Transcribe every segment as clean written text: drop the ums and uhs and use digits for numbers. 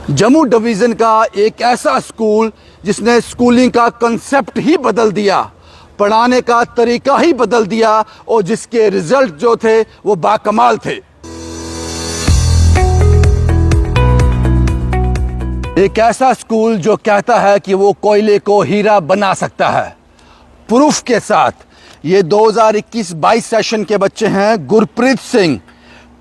Jammu division का एक ऐसा स्कूल जिसने स्कूलिंग का कंसेप्ट ही बदल दिया, पढ़ाने का तरीका ही बदल दिया और जिसके रिजल्ट जो थे वो बाकमाल थे। एक ऐसा स्कूल जो कहता है कि वो कोयले को हीरा बना सकता है, प्रूफ के साथ। ये 2021-22 सेशन के बच्चे हैं। गुरप्रीत सिंह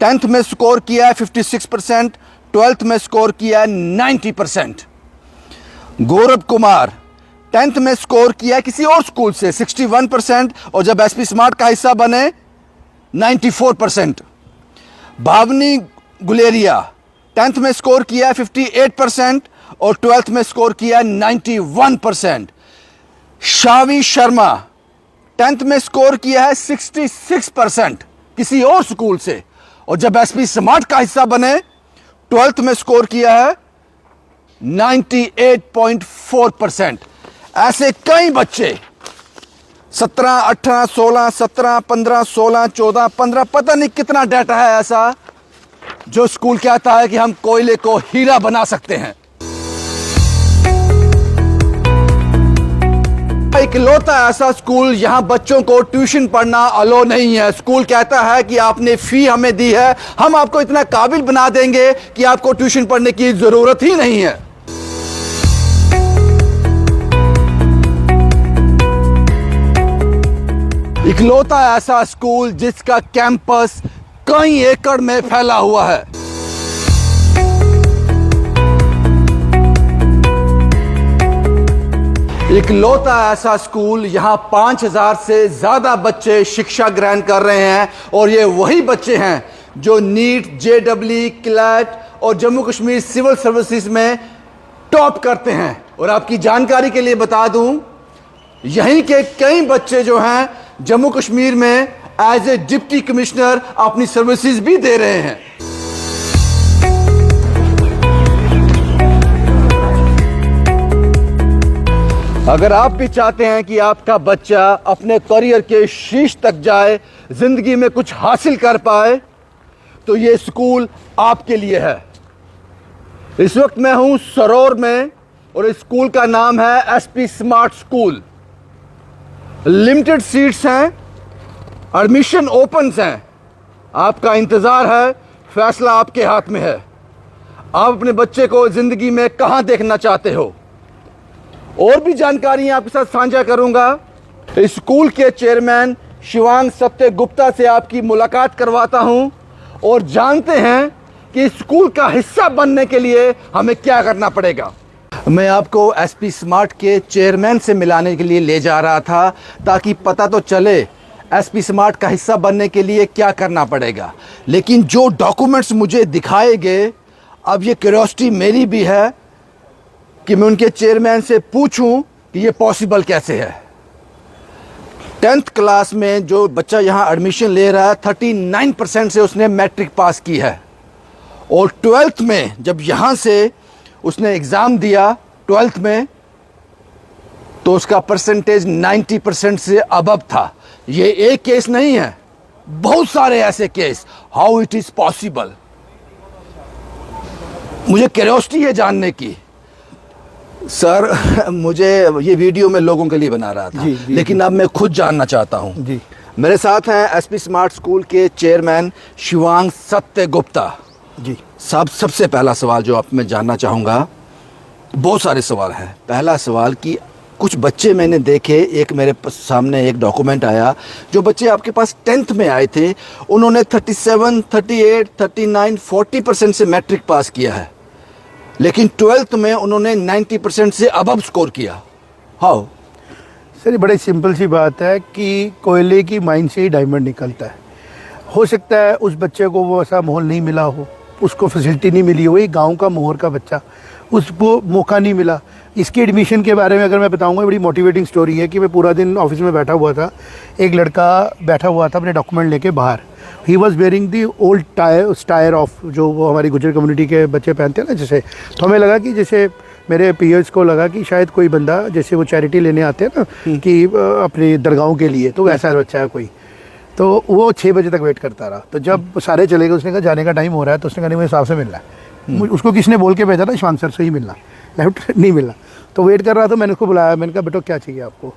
10th में स्कोर किया है 56%, 12th में स्कोर किया है 90%। गौरव कुमार 10th में स्कोर किया है किसी और स्कूल से 61% और जब एसपी स्मार्ट का हिस्सा बने 94%। भावनी गुलेरिया 10th में स्कोर किया है 58% और 12th में स्कोर किया है 91%। शावी शर्मा 10th में स्कोर किया है 66% किसी और स्कूल से और जब एसपी स्मार्ट का हिस्सा बने 12th में स्कोर किया है 98.4%। ऐसे कई बच्चे 17, 18, 16, 17, 15, 16, 14, 15 पता नहीं कितना डाटा है ऐसा जो स्कूल कहता है कि हम कोयले को हीरा बना सकते हैं। इकलौता ऐसा स्कूल यहां बच्चों को ट्यूशन पढ़ना अलो नहीं है। स्कूल कहता है कि आपने फी हमें दी है, हम आपको इतना काबिल बना देंगे कि आपको ट्यूशन पढ़ने की जरूरत ही नहीं है। इकलौता ऐसा स्कूल जिसका कैंपस कई एकड़ में फैला हुआ है। इकलौता ऐसा स्कूल यहां 5000 से ज्यादा बच्चे शिक्षा ग्रहण कर रहे हैं और ये वही बच्चे हैं जो नीट, जेडब्ल्यू, क्लैट और जम्मू कश्मीर सिविल सर्विसेज में टॉप करते हैं। और आपकी जानकारी के लिए बता दूं, यहीं के कई बच्चे जो हैं जम्मू कश्मीर में एज ए डिप्टी कमिश्नर अपनी सर्विसेज भी दे रहे हैं। अगर आप भी चाहते हैं कि आपका बच्चा अपने करियर के शीर्ष तक जाए, जिंदगी में कुछ हासिल कर पाए, तो ये स्कूल आपके लिए है। इस वक्त मैं हूं सरोर में और इस स्कूल का नाम है SP smart school. Limited seats हैं, एडमिशन ओपन्स हैं। आपका इंतजार है, फैसला आपके हाथ में है। आप अपने बच्चे को जिंदगी में कहां देखना चाहते हो, और भी जानकारी आपके साथ साझा करूंगा। इस स्कूल के चेयरमैन शिवांग सत्य गुप्ता से आपकी मुलाकात करवाता हूं और जानते हैं कि इस स्कूल का हिस्सा बनने के लिए हमें क्या करना पड़ेगा। मैं आपको एसपी स्मार्ट के चेयरमैन से मिलाने के लिए ले जा रहा था ताकि पता तो चले एसपी स्मार्ट का हिस्सा बनने के लिए क्या करना पड़ेगा। लेकिन जो डॉक्यूमेंट्स मुझे दिखाए गए, अब ये क्यूरियोसिटी मेरी भी है कि मैं उनके चेयरमैन से पूछूं कि ये पॉसिबल कैसे है। 10th क्लास में जो बच्चा यहाँ एडमिशन ले रहा है 39% से उसने मैट्रिक पास की है और 12th में जब यहाँ से उसने एग्ज़ाम दिया 12th में तो उसका परसेंटेज 90% से अबव था। ये एक केस नहीं है, बहुत सारे ऐसे case. How it is possible, मुझे क्यूरियोसिटी है जानने की। सर, मुझे ये वीडियो मैं लोगों के लिए बना रहा था, लेकिन अब मैं खुद जानना चाहता हूँ। जी, मेरे साथ हैं एसपी स्मार्ट स्कूल के चेयरमैन शिवांग सत्य गुप्ता जी। साहब, सबसे पहला सवाल जो आप मैं जानना चाहूँगा, बहुत सारे सवाल हैं। पहला सवाल कि कुछ बच्चे मैंने देखे, एक मेरे सामने एक डॉक्यूमेंट आया, जो बच्चे आपके पास 10th में आए थे, उन्होंने 37, 38, 39, 40% से मैट्रिक पास किया है, लेकिन 12th में उन्होंने 90% से अबव स्कोर किया। हाउ? सर, ये बड़ी सिंपल सी बात है कि कोयले की माइन से ही डायमंड निकलता है। हो सकता है उस बच्चे को वो ऐसा माहौल नहीं मिला हो, उसको फैसिलिटी नहीं मिली हो, वही गांव का मोहर का बच्चा, उसको मौका नहीं मिला। इसके एडमिशन के बारे में अगर मैं बताऊंगा, बड़ी मोटिवेटिंग स्टोरी है कि मैं पूरा दिन ऑफिस में बैठा हुआ था, एक लड़का बैठा हुआ था अपने डॉक्यूमेंट लेके बाहर। He was wearing the old stair of, जो वो हमारी गुजर कम्युनिटी के बच्चे पहनते हैं ना, जैसे। तो हमें लगा कि जैसे मेरे पीयर्स को लगा कि शायद कोई बंदा, जैसे वो चैरिटी लेने आते हैं ना कि अपनी दरगाहों के लिए, तो वैसा बच्चा है कोई। तो वो 6 बजे तक वेट करता रहा। तो जब सारे चले गए, उसने कहा जाने का टाइम हो रहा है, तो उसने कहा नहीं, मुझे साहब से मिलना है। उसको किसने बोल के भेजा था, शिवांग सर से ही मिलना, लेफ्ट नहीं मिलना। तो वेट कर रहा था, मैंने उसको बुलाया, मैंने कहा बेटो क्या चाहिए आपको।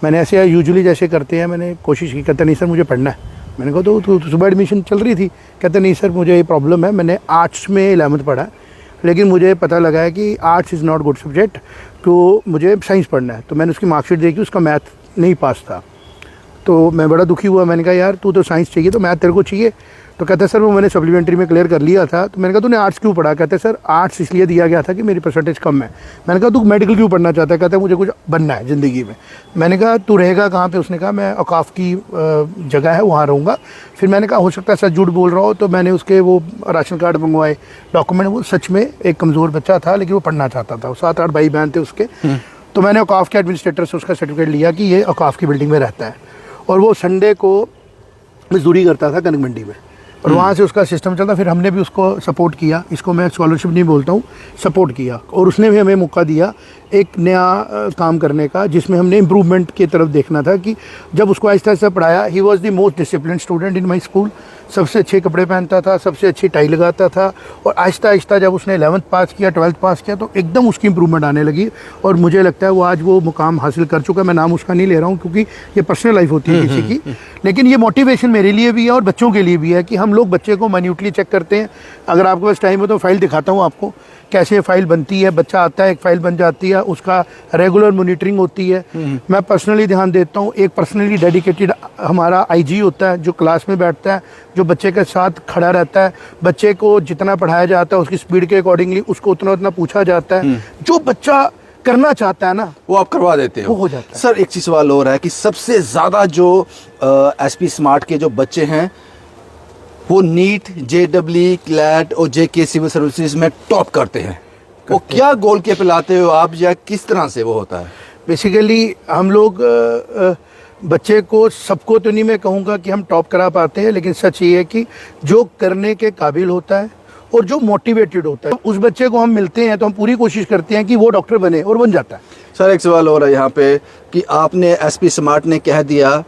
मैंने ऐसे यूजुअली जैसे करते हैं मैंने कोशिश की। कहता नहीं सर मुझे पढ़ना है। मैंने कहा तो सुबह एडमिशन चल रही थी। कहता नहीं सर मुझे ये प्रॉब्लम है, मैंने आर्ट्स में 11th पढ़ा लेकिन मुझे पता लगा है कि arts is not good subject, तो मुझे साइंस पढ़ना है। तो मैंने उसकी मार्कशीट देखी, उसका मैथ नहीं पास था। तो मैं बड़ा दुखी हुआ। मैंने कहा यार तू तो साइंस चाहिए, तो मैथ तेरे को चाहिए। तो कहता है सर वो मैंने सप्लीमेंट्री में क्लियर कर लिया था। तो मैंने कहा तूने आर्ट्स क्यों पढ़ा। कहते सर आर्ट्स इसलिए दिया गया था कि मेरी परसेंटेज कम है। मैंने कहा तू मेडिकल क्यों पढ़ना चाहता है। कहता है मुझे कुछ बनना है ज़िंदगी में। मैंने कहा तू रहेगा कहाँ पे। उसने कहा मैं औकाफ की जगह है वहाँ रहूँगा। फिर मैंने कहा हो सकता है सच झूठ बोल रहा हो। तो मैंने उसके वो राशन कार्ड मंगवाए, डॉक्यूमेंट। वो सच में एक कमज़ोर बच्चा था लेकिन वो पढ़ना चाहता था। 7-8 भाई बहन थे उसके। तो मैंने औकाफ के एडमिनिस्ट्रेटर से उसका सर्टिफिकेट लिया कि ये औकाफ की बिल्डिंग में रहता है, और वो संडे को मजदूरी करता था कनक मंडी में, और वहाँ से उसका सिस्टम चलता। फिर हमने भी उसको सपोर्ट किया। इसको मैं स्कॉलरशिप नहीं बोलता हूँ, सपोर्ट किया। और उसने भी हमें मौका दिया एक नया काम करने का, जिसमें हमने इम्प्रूवमेंट की तरफ देखना था। कि जब उसको आहिस्ता आहिस्ता पढ़ाया, he was the most discipline student in my school. सबसे अच्छे कपड़े पहनता था, सबसे अच्छी टाई लगाता था। और आहिस्ता आहिस्ता जब उसने 11th पास किया, 12th पास किया, तो एकदम उसकी इम्प्रूवमेंट आने लगी। और मुझे लगता है वो आज वो मुकाम हासिल कर चुका है। मैं नाम उसका नहीं ले रहा हूँ क्योंकि ये पर्सनल लाइफ होती है किसी की, लेकिन ये मोटिवेशन मेरे लिए भी है और बच्चों के लिए भी है कि हम लोग बच्चे को माइन्यूटली चेक करते हैं। अगर आपके पास टाइम हो तो फाइल दिखाता हूँ आपको, कैसे फाइल बनती है। बच्चा आता है, एक फाइल बन जाती है, उसका रेगुलर मॉनिटरिंग होती है। मैं पर्सनली ध्यान देता हूँ। एक पर्सनली डेडिकेटेड हमारा आईजी होता है जो क्लास में बैठता है, जो बच्चे के साथ खड़ा रहता है। बच्चे को जितना पढ़ाया जाता है उसकी स्पीड के अकॉर्डिंगली उसको उतना पूछा जाता है। जो बच्चा करना चाहता है ना वो आप करवा देते हो, वो हो जाता है। सर एक चीज सवाल और है कि सबसे ज्यादा जो एसपी स्मार्ट के जो बच्चे हैं वो नीट, जेडब्ल्यू, क्लैट और जेके सिविल सर्विसेज में टॉप करते हैं। वो क्या गोल के पे लाते हो आप, या किस तरह से वो होता है? बेसिकली हम लोग बच्चे को, सबको तो नहीं मैं कहूँगा कि हम टॉप करा पाते हैं, लेकिन सच ये है कि जो करने के काबिल होता है और जो मोटिवेटेड होता है, उस बच्चे को हम मिलते हैं तो हम पूरी कोशिश करते हैं कि वो डॉक्टर बने, और बन जाता है। सर एक सवाल और है यहाँ पे कि आपने एसपी स्मार्ट ने कह दिया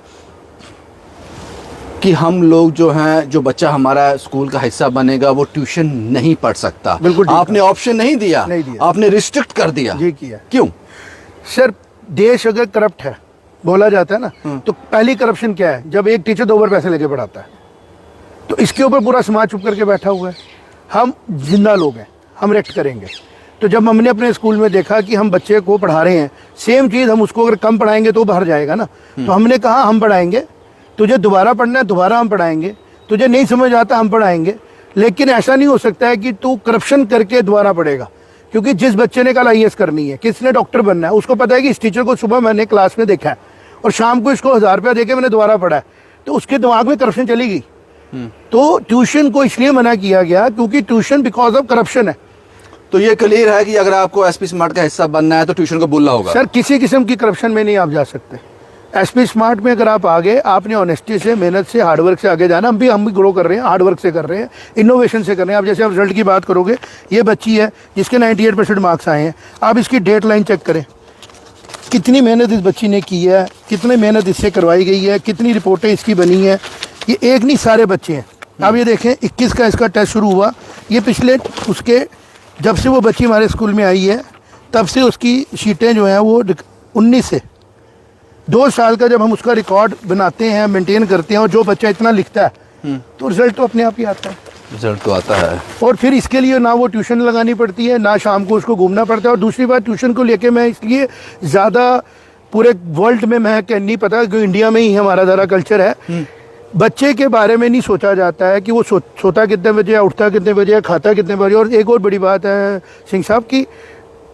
कि हम लोग जो हैं, जो बच्चा हमारा स्कूल का हिस्सा बनेगा वो ट्यूशन नहीं पढ़ सकता। बिल्कुल आपने ऑप्शन नहीं दिया, आपने रिस्ट्रिक्ट कर दिया। जी किया। क्यों? सर देश अगर करप्ट है बोला जाता है ना, तो पहली करप्शन क्या है, जब एक टीचर 2 बार पैसे लेके पढ़ाता है। तो इसके ऊपर पूरा समाज चुप करके बैठा हुआ है। हम जिंदा लोग हैं, हम रिएक्ट करेंगे। तो जब हमने अपने स्कूल में देखा कि हम बच्चे को पढ़ा रहे हैं, सेम चीज़ हम उसको अगर कम पढ़ाएंगे तो बाहर जाएगा ना, तो हमने कहा हम पढ़ाएंगे, तुझे दोबारा पढ़ना है दोबारा हम पढ़ाएंगे, तुझे नहीं समझ आता हम पढ़ाएंगे। लेकिन ऐसा नहीं हो सकता है कि तू करप्शन करके दोबारा पढ़ेगा। क्योंकि जिस बच्चे ने कल IAS करनी है, किसने डॉक्टर बनना है, उसको पता है कि इस टीचर को सुबह मैंने क्लास में देखा है और शाम को इसको 1000 रुपया देके मैंने दोबारा पढ़ा है, तो उसके दिमाग में करप्शन चली गई। तो ट्यूशन को इसलिए मना किया गया क्योंकि ट्यूशन बिकॉज ऑफ करप्शन है। तो ये क्लियर है कि अगर आपको एसपी स्मार्ट का हिस्सा बनना है तो ट्यूशन को बोलना होगा। सर किसी किस्म की करप्शन में नहीं आप जा सकते। एसपी स्मार्ट में अगर आप आगे, आपने ऑनेस्टी से, मेहनत से, हार्डवर्क से आगे जाना। हम भी ग्रो कर रहे हैं, हार्डवर्क से कर रहे हैं, इनोवेशन से कर रहे हैं। आप जैसे आप रिजल्ट की बात करोगे, ये बच्ची है जिसके 98% मार्क्स आए हैं, आप इसकी डेट लाइन चेक करें, कितनी मेहनत इस बच्ची ने की है, कितनी मेहनत इससे करवाई गई है, कितनी रिपोर्टें इसकी बनी है। ये एक नहीं, सारे बच्चे हैं। आप ये देखें 21 का इसका टेस्ट शुरू हुआ, ये पिछले उसके जब से वो बच्ची हमारे स्कूल में आई है तब से उसकी शीटें जो हैं वो 19 से 2 साल का जब हम उसका रिकॉर्ड बनाते हैं, मेंटेन करते हैं, और जो बच्चा इतना लिखता है तो रिजल्ट तो अपने आप ही आता है। रिजल्ट तो आता है। और फिर इसके लिए ना वो ट्यूशन लगानी पड़ती है, ना शाम को उसको घूमना पड़ता है। और दूसरी बात, ट्यूशन को लेके मैं इसलिए ज़्यादा पूरे वर्ल्ड में मैं क्या नहीं पता, क्योंकि इंडिया में ही हमारा ज़रा कल्चर है, बच्चे के बारे में नहीं सोचा जाता है कि वो सोता कितने बजे है, उठता कितने बजे है, खाता कितने बजे। और एक और बड़ी बात है सिंह साहब की,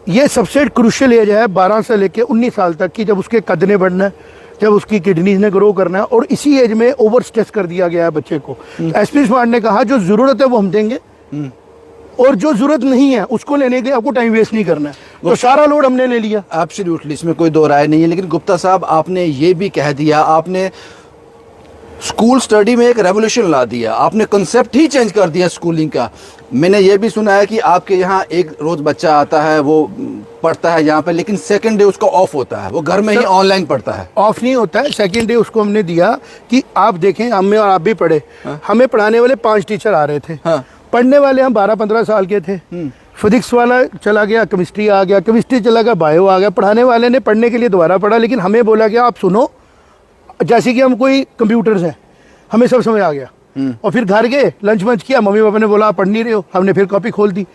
ये सबसे क्रूशियल एज है 12 से लेके 19 साल तक की, जब उसके कद ने बढ़ना है, जब उसकी किडनीज ने ग्रो करना है। और इसी एज में ओवर स्ट्रेस कर दिया गया है बच्चे को। एसपी स्मार्ट ने कहा जो ज़रूरत है वो हम देंगे, और जो ज़रूरत नहीं है उसको लेने के लिए आपको टाइम वेस्ट नहीं करना है। तो सारा लोड हमने ले लिया। एब्सोल्युटली, इसमें कोई दो राय नहीं है। लेकिन गुप्ता साहब, आपने ये भी कह दिया, आपने स्कूल स्टडी में एक रेवोल्यूशन ला दिया, आपने कंसेप्ट ही चेंज कर दिया स्कूलिंग का। मैंने ये भी सुना है कि आपके यहाँ एक रोज़ बच्चा आता है, वो पढ़ता है यहाँ पे, लेकिन सेकंड डे उसका ऑफ होता है, वो घर में ही ऑनलाइन पढ़ता है। ऑफ नहीं होता है, सेकंड डे उसको हमने दिया कि आप देखें, हमें और आप भी पढ़े। हमें पढ़ाने वाले 5 टीचर आ रहे थे। पढ़ने वाले हम 12-15 साल के थे, फिजिक्स वाला चला गया, केमिस्ट्री आ गया, केमिस्ट्री चला गया, बायो आ गया। पढ़ाने वाले ने पढ़ने के लिए दोबारा पढ़ा, लेकिन हमें बोला गया आप सुनो, जैसे कि हम कोई कंप्यूटर्स हैं, हमें सब समझ आ गया। और फिर घर गए, लंच मंच किया, मम्मी पापा ने बोला आप पढ़ नहीं रहे हो, हमने फिर कॉपी खोल दी।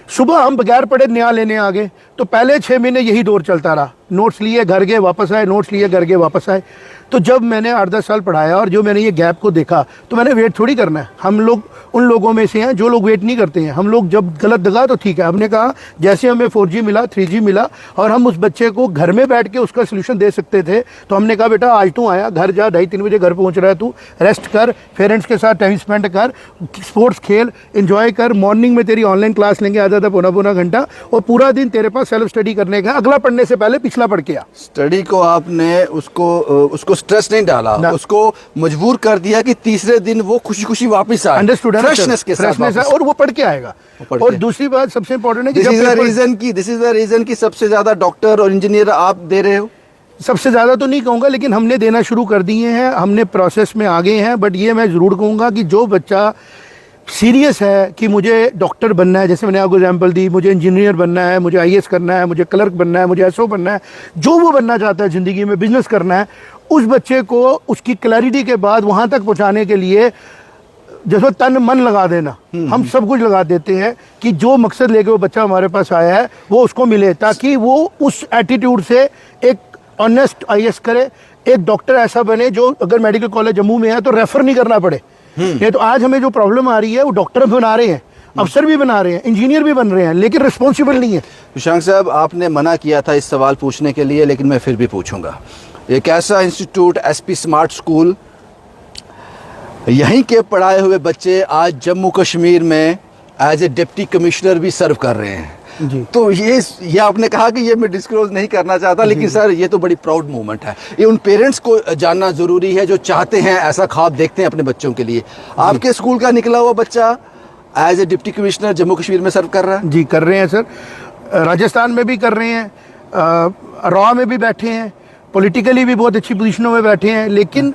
सुबह हम बगैर पढ़े नया लेने आ गए। तो पहले 6 महीने यही दौर चलता रहा, नोट्स लिए घर गए वापस आए, नोट्स लिए घर गए वापस आए। तो जब मैंने 8-10 साल पढ़ाया और जो मैंने ये गैप को देखा, तो मैंने वेट थोड़ी करना है। हम लोग उन लोगों में से हैं जो लोग वेट नहीं करते हैं। हम लोग जब गलत दगा तो ठीक है, हमने कहा जैसे हमें 4G मिला, 3G मिला और हम उस बच्चे को घर में बैठ के उसका सोल्यूशन दे सकते थे, तो हमने कहा बेटा आज तू आया, घर जा, 2:30-3 बजे घर पहुंच रहा है, तू रेस्ट कर, पेरेंट्स के साथ टाइम स्पेंड कर, स्पोर्ट्स खेल, एंजॉय कर। मॉर्निंग में तेरी ऑनलाइन क्लास लेंगे आधा पौना घंटा, और पूरा दिन तेरे पास सेल्फ स्टडी करने का, अगला पढ़ने से पहले पिछला पढ़ के आ। स्टडी को आपने उसको स्ट्रेस नहीं डाला, उसको मजबूर कर दिया कि तीसरे दिन वो खुशी खुशी वापस आए, अंडरस्टूड, फ्रेशनेस के साथ वापस। और वो पढ़ के आएगा। और दूसरी बात सबसे इंपॉर्टेंट है कि दिस इज द रीजन की सबसे ज्यादा डॉक्टर और इंजीनियर आप दे रहे हो। सबसे ज़्यादा तो नहीं कहूँगा, लेकिन हमने देना शुरू कर दिए हैं, हमने प्रोसेस में आगे हैं। बट ये मैं ज़रूर कहूँगा कि जो बच्चा सीरियस है कि मुझे डॉक्टर बनना है, जैसे मैंने आपको एग्जाम्पल दी, मुझे इंजीनियर बनना है, मुझे IAS करना है, मुझे क्लर्क बनना है, मुझे SO बनना है, जो वो बनना चाहता है ज़िंदगी में, बिजनेस करना है, उस बच्चे को उसकी क्लैरिटी के बाद वहाँ तक पहुँचाने के लिए जैसे तन मन लगा देना, हम सब कुछ लगा देते हैं कि जो मकसद लेके वो बच्चा हमारे पास आया है वो उसको मिले, ताकि वो उस एटीट्यूड से एक ऑनेस्ट IAS करे, एक डॉक्टर ऐसा बने जो अगर मेडिकल कॉलेज जम्मू में है तो रेफर नहीं करना पड़े। ये तो आज हमें जो प्रॉब्लम आ रही है, वो डॉक्टर बना रहे हैं, अफसर भी बना रहे हैं, इंजीनियर भी बन रहे हैं, लेकिन रिस्पॉन्सिबल नहीं है। शशांक साहब, आपने मना किया था इस सवाल पूछने के लिए, लेकिन मैं फिर भी पूछूंगा। एक ऐसा इंस्टीट्यूट SP स्मार्ट स्कूल, यहीं के पढ़ाए हुए बच्चे आज जम्मू कश्मीर में एज ए डिप्टी कमिश्नर भी सर्व कर रहे हैं जी। तो ये आपने कहा कि ये मैं डिस्क्लोज नहीं करना चाहता, लेकिन सर ये तो बड़ी प्राउड मोमेंट है। ये उन पेरेंट्स को जानना जरूरी है जो चाहते हैं, ऐसा ख्वाब देखते हैं अपने बच्चों के लिए। आपके स्कूल का निकला हुआ बच्चा as a deputy commissioner Jammu Kashmir में सर्व कर रहा है? जी कर रहे हैं सर, राजस्थान में भी कर रहे हैं, रॉ में भी बैठे हैं, पॉलिटिकली भी बहुत अच्छी पोजीशनों में बैठे हैं। लेकिन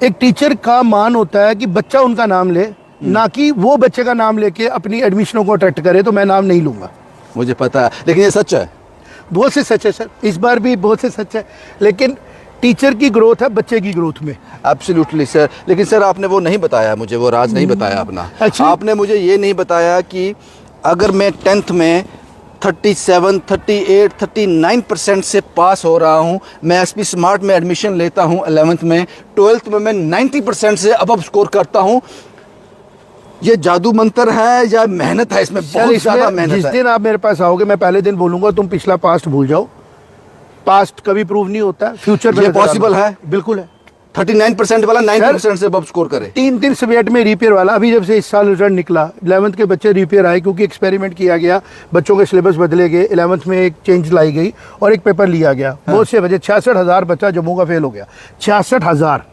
एक टीचर का मान होता है कि बच्चा उनका नाम ले, ना कि वो बच्चे का नाम लेके अपनी एडमिशनों को अट्रैक्ट करे। तो मैं नाम नहीं लूँगा, मुझे पता है, लेकिन ये सच है। बहुत से सच है सर, इस बार भी बहुत से सच है, लेकिन टीचर की ग्रोथ है बच्चे की ग्रोथ में। एब्सोल्युटली सर, लेकिन सर आपने वो नहीं बताया मुझे, वो राज नहीं बताया अपना। अच्छा। आपने मुझे ये नहीं बताया कि अगर मैं 10th में 37, 38, 39% से पास हो रहा हूँ, मैं SP स्मार्ट में एडमिशन लेता हूँ 11th में, 12th में मैं 90% से अबव स्कोर करता हूँ, ये जादू मंत्र है या मेहनत है? इसमें बहुत ज्यादा मेहनत है। जिस दिन आप मेरे पास आओगे मैं पहले दिन बोलूंगा तुम पिछला पास्ट भूल जाओ। पास्ट कभी प्रूव नहीं होता, फ्यूचर में पॉसिबल है, बिल्कुल है। 39% वाला 90% से अबव स्कोर करे। 3 सब्जेक्ट में रिपेयर वाला, अभी जब से इस साल रिजल्ट निकला 11th के बच्चे रिपेयर आए, क्योंकि एक्सपेरिमेंट किया गया, बच्चों के सिलेबस बदले गए, 11th में एक चेंज लाई गई और एक पेपर लिया गया। बहुत से वजह 66,000 बच्चा जम्मू का फेल हो गया, 66,000।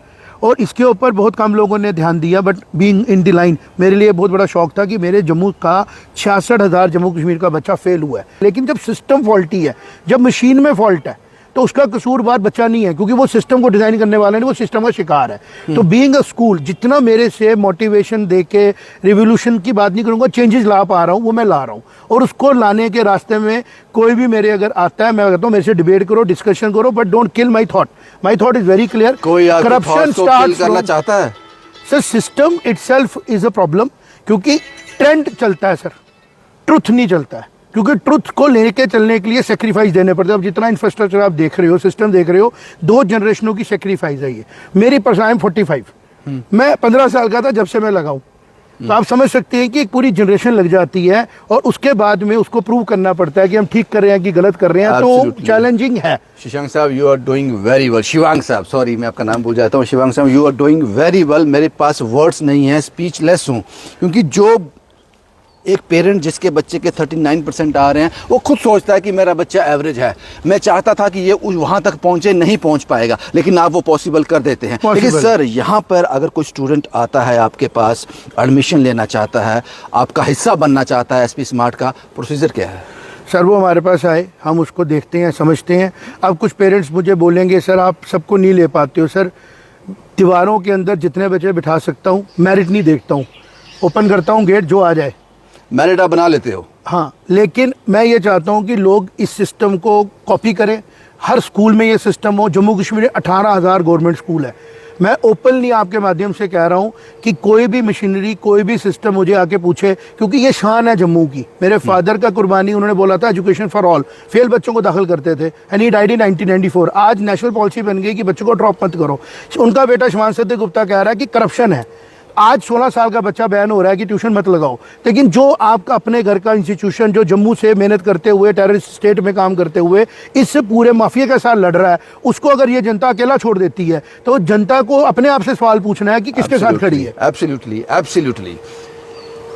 और इसके ऊपर बहुत कम लोगों ने ध्यान दिया, but being in the line मेरे लिए बहुत बड़ा शौक था कि मेरे जम्मू का 66,000 जम्मू कश्मीर का बच्चा फेल हुआ है। लेकिन जब सिस्टम फॉल्टी है, जब मशीन में फॉल्ट है, तो उसका कसूरवार बच्चा नहीं है, क्योंकि वो सिस्टम को डिज़ाइन करने वाले नहीं, वो सिस्टम का शिकार है। तो बीइंग अ स्कूल, जितना मेरे से मोटिवेशन दे के, रिवोल्यूशन की बात नहीं करूँगा, चेंजेस ला पा रहा हूँ वो मैं ला रहा हूँ। और उसको लाने के रास्ते में कोई भी मेरे अगर आता है, मैं कहता हूँ मेरे से डिबेट करो, डिस्कशन करो, but don't kill my thought. My thought is very clear. कोई करप्शन स्टार्ट करना चाहता है sir, system itself is a problem, क्योंकि ट्रेंड चलता है सर, ट्रुथ नहीं चलता है। क्योंकि ट्रुथ को लेके चलने के लिए सेक्रीफाइस देने पड़ते हैं। अब जितना इंफ्रास्ट्रक्चर आप देख रहे हो, सिस्टम देख रहे हो, 2 जनरेशनों की सेक्रीफाइस है ये। मेरी पर्सन 45, मैं 15 साल का था जब से मैं लगाऊं, तो आप समझ सकते हैं कि एक पूरी जनरेशन लग जाती है, और उसके बाद में उसको प्रूव करना पड़ता है कि हम ठीक कर रहे हैं कि गलत कर रहे हैं। तो चैलेंजिंग है। शशांक साहब, you are doing very well. Shivang साहब, सॉरी मैं आपका नाम भूल जाता हूँ। शिवांग साहब, you are doing very well. मेरे पास वर्ड्स नहीं है, स्पीचलेस हूँ, क्योंकि जो एक पेरेंट जिसके बच्चे के 39% आ रहे हैं, वो खुद सोचता है कि मेरा बच्चा एवरेज है। मैं चाहता था कि ये वहाँ तक पहुँचे, नहीं पहुँच पाएगा, लेकिन आप वो पॉसिबल कर देते हैं। लेकिन सर, यहाँ पर अगर कोई स्टूडेंट आता है आपके पास, एडमिशन लेना चाहता है, आपका हिस्सा बनना चाहता है SP स्मार्ट का, प्रोसीजर क्या है? सर वो हमारे पास आए, हम उसको देखते हैं, समझते हैं। अब कुछ पेरेंट्स मुझे बोलेंगे सर आप सबको नहीं ले पाते हो। सर, दीवारों के अंदर जितने बच्चे बिठा सकता हूँ, मेरिट नहीं देखता हूँ, ओपन करता हूँ गेट, जो आ जाए मेरिट आप बना लेते हो। हाँ, लेकिन मैं ये चाहता हूँ कि लोग इस सिस्टम को कॉपी करें, हर स्कूल में ये सिस्टम हो। जम्मू कश्मीर में 18,000 गवर्नमेंट स्कूल है। मैं ओपनली आपके माध्यम से कह रहा हूँ कि कोई भी मशीनरी, कोई भी सिस्टम मुझे आके पूछे, क्योंकि ये शान है जम्मू की। मेरे फादर का कुर्बानी, उन्होंने बोला था एजुकेशन फॉर ऑल, फेल बच्चों को दाखिल करते थे, एंड ही डाइड इन 1994। आज नेशनल पॉलिसी बन गई कि बच्चों को ड्रॉप मत करो। उनका बेटा शिवान सिद्दीक गुप्ता कह रहा है कि करप्शन है। आज 16 साल का बच्चा बैन हो रहा है कि ट्यूशन मत लगाओ, लेकिन जो आपका अपने घर का इंस्टीट्यूशन, जो जम्मू से मेहनत करते हुए, टेररिस्ट स्टेट में काम करते हुए इससे पूरे माफिया के साथ लड़ रहा है, उसको अगर ये जनता अकेला छोड़ देती है तो जनता को अपने आप से सवाल पूछना है कि किसके साथ खड़ी है। Absolutely, absolutely.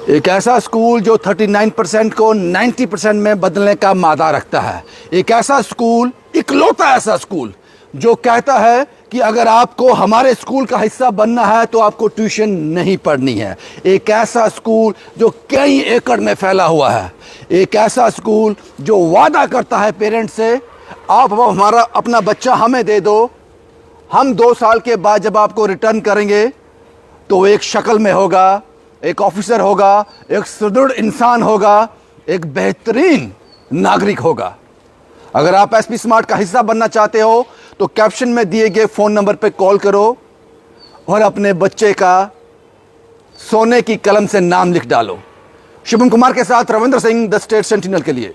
एक ऐसा स्कूल जो 39% को 90% में बदलने का मादा रखता है। एक ऐसा स्कूल, इकलौता ऐसा स्कूल जो कहता है कि अगर आपको हमारे स्कूल का हिस्सा बनना है तो आपको ट्यूशन नहीं पढ़नी है। एक ऐसा स्कूल जो कई एकड़ में फैला हुआ है। एक ऐसा स्कूल जो वादा करता है पेरेंट्स से, आप अब हमारा अपना बच्चा हमें दे दो, हम 2 साल के बाद जब आपको रिटर्न करेंगे तो एक शक्ल में होगा, एक ऑफिसर होगा, एक सुदृढ़ इंसान होगा, एक बेहतरीन नागरिक होगा। अगर आप एसपी स्मार्ट का हिस्सा बनना चाहते हो तो कैप्शन में दिए गए फ़ोन नंबर पर कॉल करो और अपने बच्चे का सोने की कलम से नाम लिख डालो। शुभम कुमार के साथ Ravindra Singh, the state sentinel के लिए।